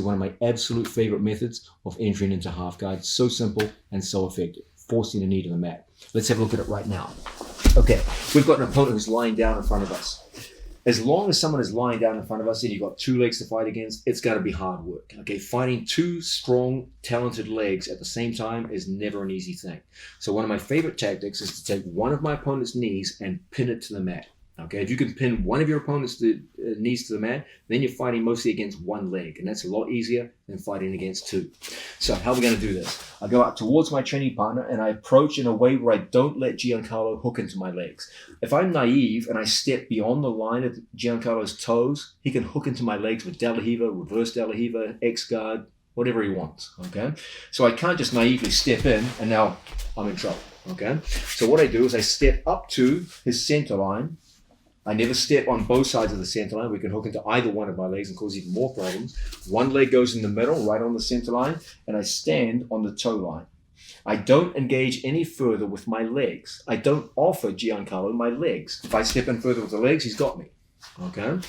One of my absolute favorite methods of entering into half guard. So simple and so effective, forcing the knee to the mat. Let's have a look at it right now. Okay, we've got an opponent who's lying down in front of us. As long as someone is lying down in front of us and you've got two legs to fight against, it's going to be hard work. Okay, fighting two strong, talented legs at the same time is never an easy thing. So one of my favorite tactics is to take one of my opponent's knees and pin it to the mat. Okay, if you can pin one of your opponent's knees to the mat, then you're fighting mostly against one leg, and that's a lot easier than fighting against two. So how are we going to do this? I go out towards my training partner and I approach in a way where I don't let Giancarlo hook into my legs. If I'm naive and I step beyond the line of Giancarlo's toes, he can hook into my legs with De La Riva, reverse De La Riva, X-guard, whatever he wants. Okay, so I can't just naively step in and now I'm in trouble. Okay, so what I do is I step up to his center line. I never step on both sides of the center line. We can hook into either one of my legs and cause even more problems. One leg goes in the middle, right on the center line, and I stand on the toe line. I don't engage any further with my legs. I don't offer Giancarlo my legs. If I step in further with the legs, he's got me. Okay?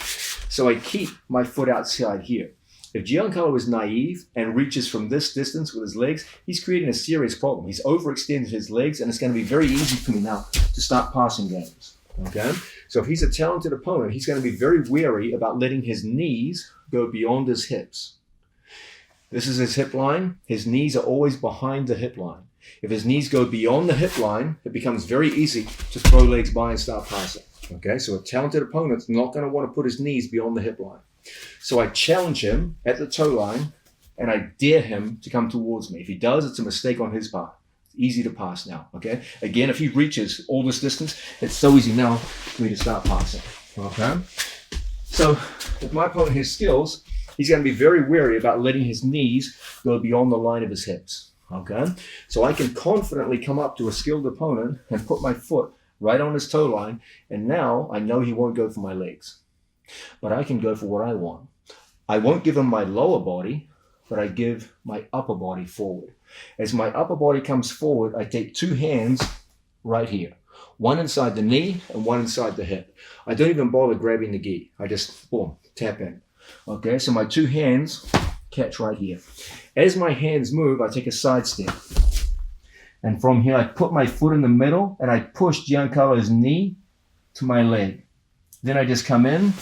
So I keep my foot outside here. If Giancarlo is naive and reaches from this distance with his legs, he's creating a serious problem. He's overextended his legs, and it's going to be very easy for me now to start passing games. Okay, so if he's a talented opponent, he's going to be very wary about letting his knees go beyond his hips. This is his hip line. His knees are always behind the hip line. If his knees go beyond the hip line, it becomes very easy to throw legs by and start passing. Okay, so a talented opponent's not going to want to put his knees beyond the hip line. So I challenge him at the toe line and I dare him to come towards me. If he does, it's a mistake on his part. Easy to pass now, okay? Again, if he reaches all this distance, it's so easy now for me to start passing, okay? So if my opponent has skills, he's going to be very wary about letting his knees go beyond the line of his hips, okay? So I can confidently come up to a skilled opponent and put my foot right on his toe line, and now I know he won't go for my legs. But I can go for what I want. I won't give him my lower body, but I give my upper body forward. As my upper body comes forward, I take two hands right here. One inside the knee and one inside the hip. I don't even bother grabbing the gi. I just, boom, tap in. Okay, so my two hands catch right here. As my hands move, I take a side step. And from here, I put my foot in the middle and I push Giancarlo's knee to my leg. Then I just come in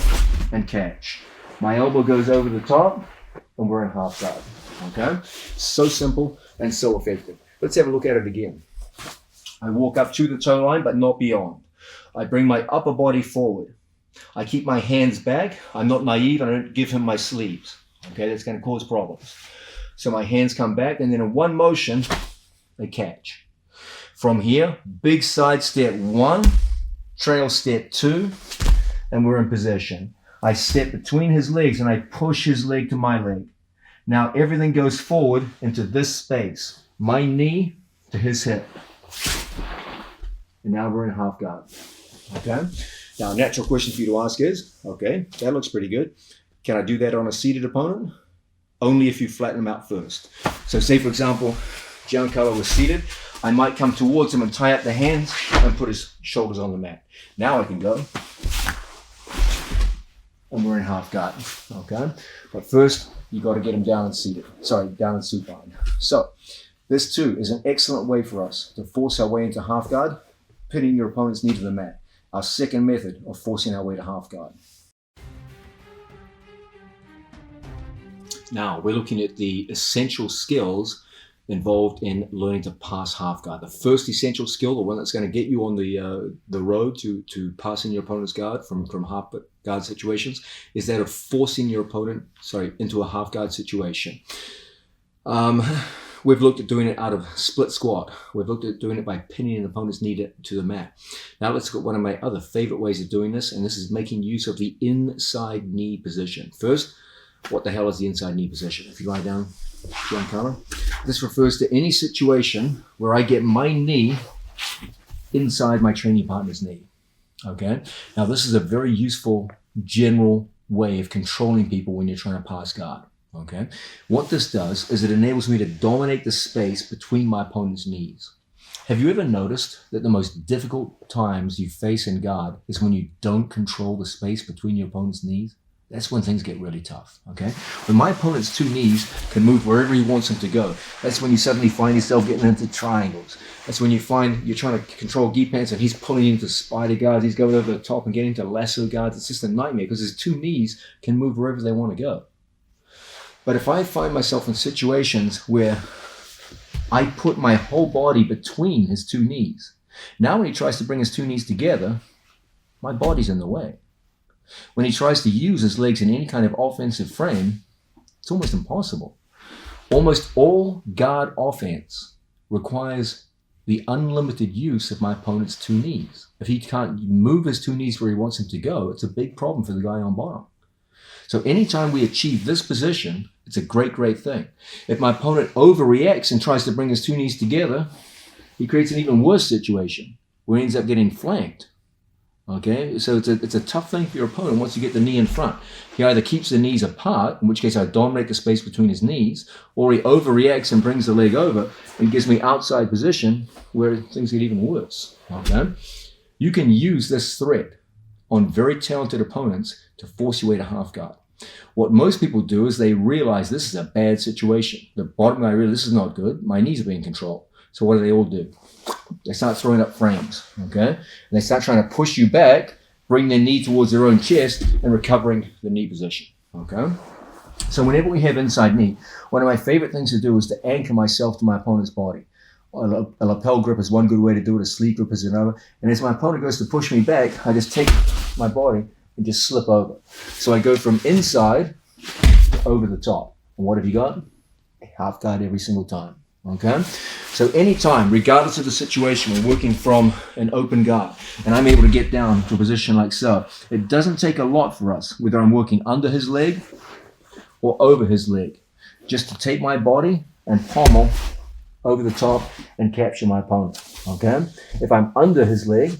and catch. My elbow goes over the top and we're in half guard. Okay, so simple and so effective. Let's have a look at it again. I walk up to the toe line, but not beyond. I bring my upper body forward. I keep my hands back. I'm not naive. I don't give him my sleeves. Okay, that's going to cause problems. So my hands come back, and then in one motion, they catch. From here, big side step 1, trail step 2, and we're in position. I step between his legs, and I push his leg to my leg. Now everything goes forward into this space. My knee to his hip. And now we're in half guard. Okay? Now a natural question for you to ask is, okay, that looks pretty good. Can I do that on a seated opponent? Only if you flatten him out first. So say for example, Giancarlo was seated. I might come towards him and tie up the hands and put his shoulders on the mat. Now I can go. And we're in half guard. Okay? But first, you got to get him down and seated. Down and supine. So this too is an excellent way for us to force our way into half guard, pinning your opponent's knee to the mat. Our second method of forcing our way to half guard. Now we're looking at the essential skills involved in learning to pass half guard. The first essential skill, the one that's going to get you on the road to passing your opponent's guard from half guard situations, is that of forcing your opponent into a half guard situation. We've looked at doing it out of split squat. We've looked at doing it by pinning an opponent's knee to the mat. Now let's look at one of my other favorite ways of doing this, and this is making use of the inside knee position. First, what the hell is the inside knee position? If you lie down, Giancarlo, this refers to any situation where I get my knee inside my training partner's knee. Okay? Now this is a very useful general way of controlling people when you're trying to pass guard. Okay? What this does is it enables me to dominate the space between my opponent's knees. Have you ever noticed that the most difficult times you face in guard is when you don't control the space between your opponent's knees? That's when things get really tough, okay? When my opponent's two knees can move wherever he wants them to go, that's when you suddenly find yourself getting into triangles. That's when you find you're trying to control gi pants and he's pulling you into spider guards, he's going over the top and getting into lasso guards. It's just a nightmare because his two knees can move wherever they want to go. But if I find myself in situations where I put my whole body between his two knees, now when he tries to bring his two knees together, my body's in the way. When he tries to use his legs in any kind of offensive frame, it's almost impossible. Almost all guard offense requires the unlimited use of my opponent's two knees. If he can't move his two knees where he wants him to go, it's a big problem for the guy on bottom. So anytime we achieve this position, it's a great, great thing. If my opponent overreacts and tries to bring his two knees together, he creates an even worse situation where he ends up getting flanked. Okay, so it's a tough thing for your opponent once you get the knee in front. He either keeps the knees apart, in which case I dominate the space between his knees, or he overreacts and brings the leg over and gives me outside position where things get even worse. Okay, you can use this threat on very talented opponents to force your way to half guard. What most people do is they realize this is a bad situation. The bottom guy realizes this is not good. My knees are being controlled. So what do they all do? They start throwing up frames, okay? And they start trying to push you back, bring their knee towards their own chest, and recovering the knee position, okay? So whenever we have inside knee, one of my favorite things to do is to anchor myself to my opponent's body. A lapel grip is one good way to do it, a sleeve grip is another. And as my opponent goes to push me back, I just take my body and just slip over. So I go from inside over the top. And what have you got? A half guard every single time. Okay, so anytime, regardless of the situation, we're working from an open guard and I'm able to get down to a position like so. It doesn't take a lot for us, whether I'm working under his leg or over his leg, just to take my body and pommel over the top and capture my opponent. Okay, if I'm under his leg,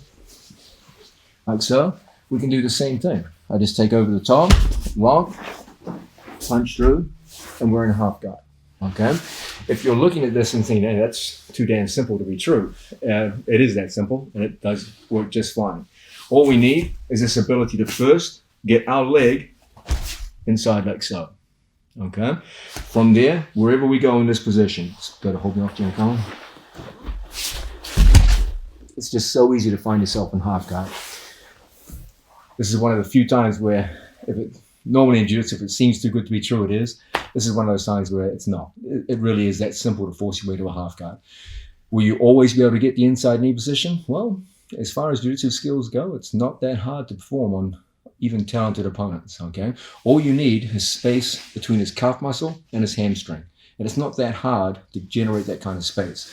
like so, we can do the same thing. I just take over the top, lock, punch through, and we're in half guard. Okay, if you're looking at this and thinking, hey, that's too damn simple to be true, it is that simple, and it does work just fine. All we need is this ability to first get our leg inside like so. Okay, from there, wherever we go in this position, let's go to hold me off, Jim Collin. It's just so easy to find yourself in half guard. This is one of the few times where, normally in jiu-jitsu, if it seems too good to be true, it is. This is one of those times where it's not. It really is that simple to force your way to a half guard. Will you always be able to get the inside knee position? Well, as far as jiu-jitsu skills go, it's not that hard to perform on even talented opponents, okay? All you need is space between his calf muscle and his hamstring. And it's not that hard to generate that kind of space.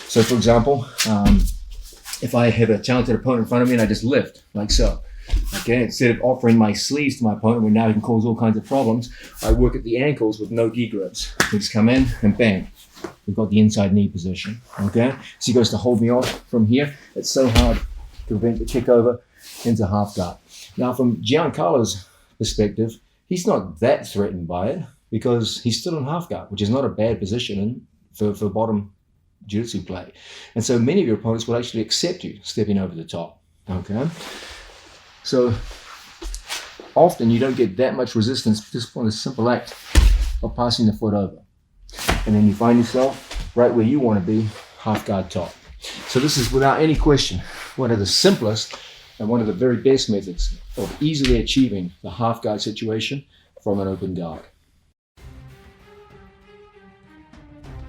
So, for example, if I have a talented opponent in front of me and I just lift, like so, okay, instead of offering my sleeves to my opponent, where now he can cause all kinds of problems, I work at the ankles with no gi grips. We just come in and bang. We've got the inside knee position, okay? So he goes to hold me off from here. It's so hard to prevent the kick over into half guard. Now, from Giancarlo's perspective, he's not that threatened by it because he's still in half guard, which is not a bad position for bottom jiu-jitsu play. And so many of your opponents will actually accept you stepping over the top, okay? So often you don't get that much resistance just on a simple act of passing the foot over. And then you find yourself right where you want to be, half guard top. So this is without any question one of the simplest and one of the very best methods of easily achieving the half guard situation from an open guard.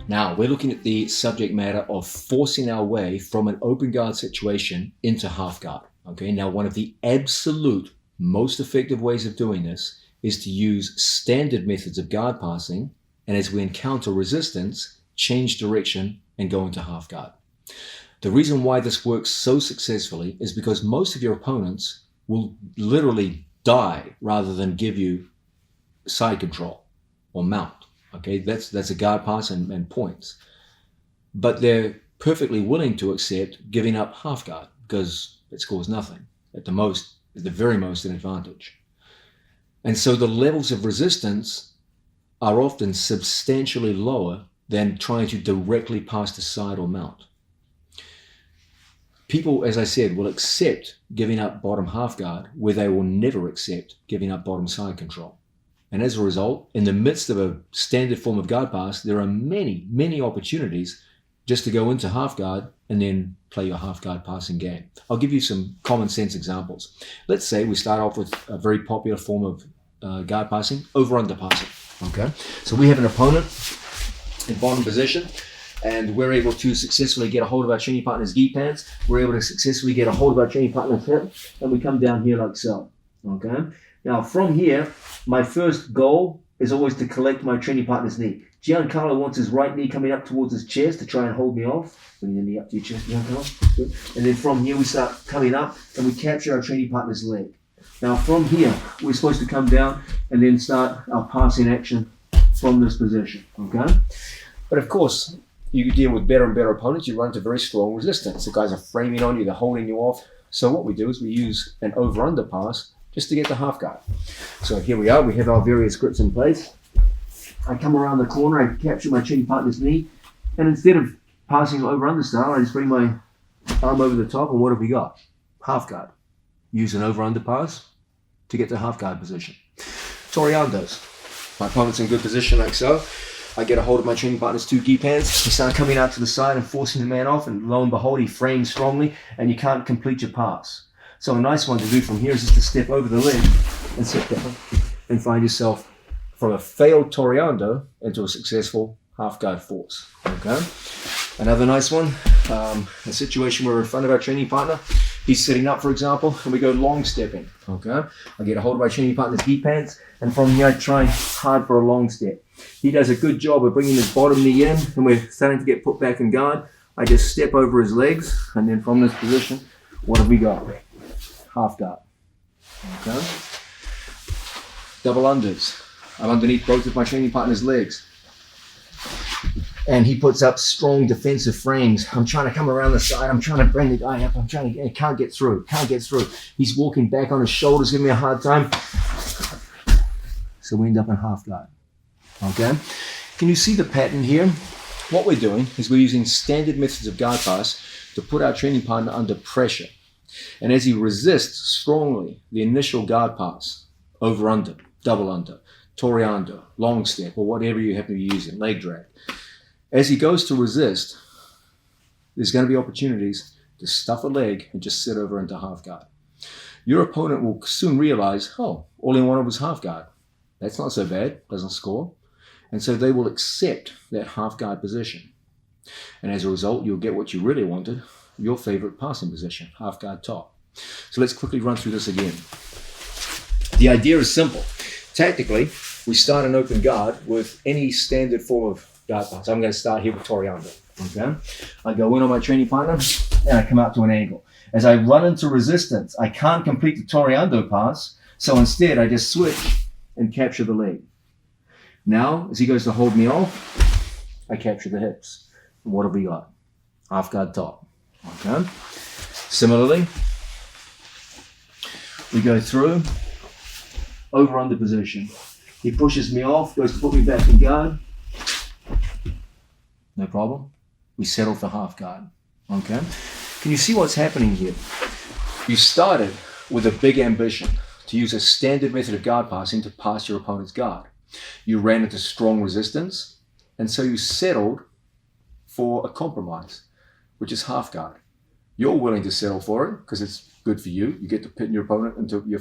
Now we're looking at the subject matter of forcing our way from an open guard situation into half guard. Okay, now one of the absolute most effective ways of doing this is to use standard methods of guard passing, and as we encounter resistance, change direction and go into half guard. The reason why this works so successfully is because most of your opponents will literally die rather than give you side control or mount. Okay, that's a guard pass and points. But they're perfectly willing to accept giving up half guard because it scores nothing. At the very most, an advantage. And so the levels of resistance are often substantially lower than trying to directly pass the side or mount. People, as I said, will accept giving up bottom half guard where they will never accept giving up bottom side control. And as a result, in the midst of a standard form of guard pass, there are many, many opportunities just to go into half guard and then play your half guard passing game. I'll give you some common sense examples. Let's say we start off with a very popular form of guard passing, over-under passing. Okay, so we have an opponent in bottom position, and we're able to successfully get a hold of our training partner's gi pants. We're able to successfully get a hold of our training partner's hip, and we come down here like so. Okay, now from here, my first goal is always to collect my training partner's knee. Giancarlo wants his right knee coming up towards his chest to try and hold me off. Bring the knee up to your chest, Giancarlo. Good. And then from here, we start coming up and we capture our training partner's leg. Now from here, we're supposed to come down and then start our passing action from this position, okay? But of course, you deal with better and better opponents, you run into very strong resistance. The guys are framing on you, they're holding you off. So what we do is we use an over-under pass just to get the half guard. So here we are, we have our various grips in place. I come around the corner, I capture my training partner's knee, and instead of passing over-under style, I just bring my arm over the top, and what have we got? Half guard. Use an over-under pass to get to half guard position. Toreandos. My opponent's in good position like so. I get a hold of my training partner's two gi pants. We start coming out to the side and forcing the man off, and lo and behold, he frames strongly, and you can't complete your pass. So a nice one to do from here is just to step over the leg and sit down and find yourself from a failed toreando into a successful half guard force. Okay. Another nice one, a situation where we're in front of our training partner. He's sitting up, for example, and we go long stepping. Okay. I get a hold of my training partner's gi pants, and from here I try hard for a long step. He does a good job of bringing his bottom knee in, and we're starting to get put back in guard. I just step over his legs, and then from this position, what have we got? Half guard. Okay. Double unders. I'm underneath both of my training partner's legs. And he puts up strong defensive frames. I'm trying to come around the side. I'm trying to bring the guy up. I can't get through. He's walking back on his shoulders, giving me a hard time. So we end up in half guard. Okay? Can you see the pattern here? What we're doing is we're using standard methods of guard pass to put our training partner under pressure. And as he resists strongly the initial guard pass, over under, double under, toreando, long step, or whatever you happen to be using, leg drag. As he goes to resist, there's going to be opportunities to stuff a leg and just sit over into half guard. Your opponent will soon realize, oh, all he wanted was half guard. That's not so bad, doesn't score. And so they will accept that half guard position. And as a result, you'll get what you really wanted, your favorite passing position, half guard top. So let's quickly run through this again. The idea is simple. Tactically, we start an open guard with any standard form of guard pass. I'm going to start here with toreando. Okay? I go in on my training partner and I come out to an angle. As I run into resistance, I can't complete the toreando pass, so instead I just switch and capture the leg. Now, as he goes to hold me off, I capture the hips. And what have we got? Half guard top. Okay? Similarly, we go through over under position. He pushes me off, goes to put me back in guard. No problem. We settle for half guard. Okay? Can you see what's happening here? You started with a big ambition to use a standard method of guard passing to pass your opponent's guard. You ran into strong resistance, and so you settled for a compromise, which is half guard. You're willing to settle for it because it's good for you. You get to pin your opponent into your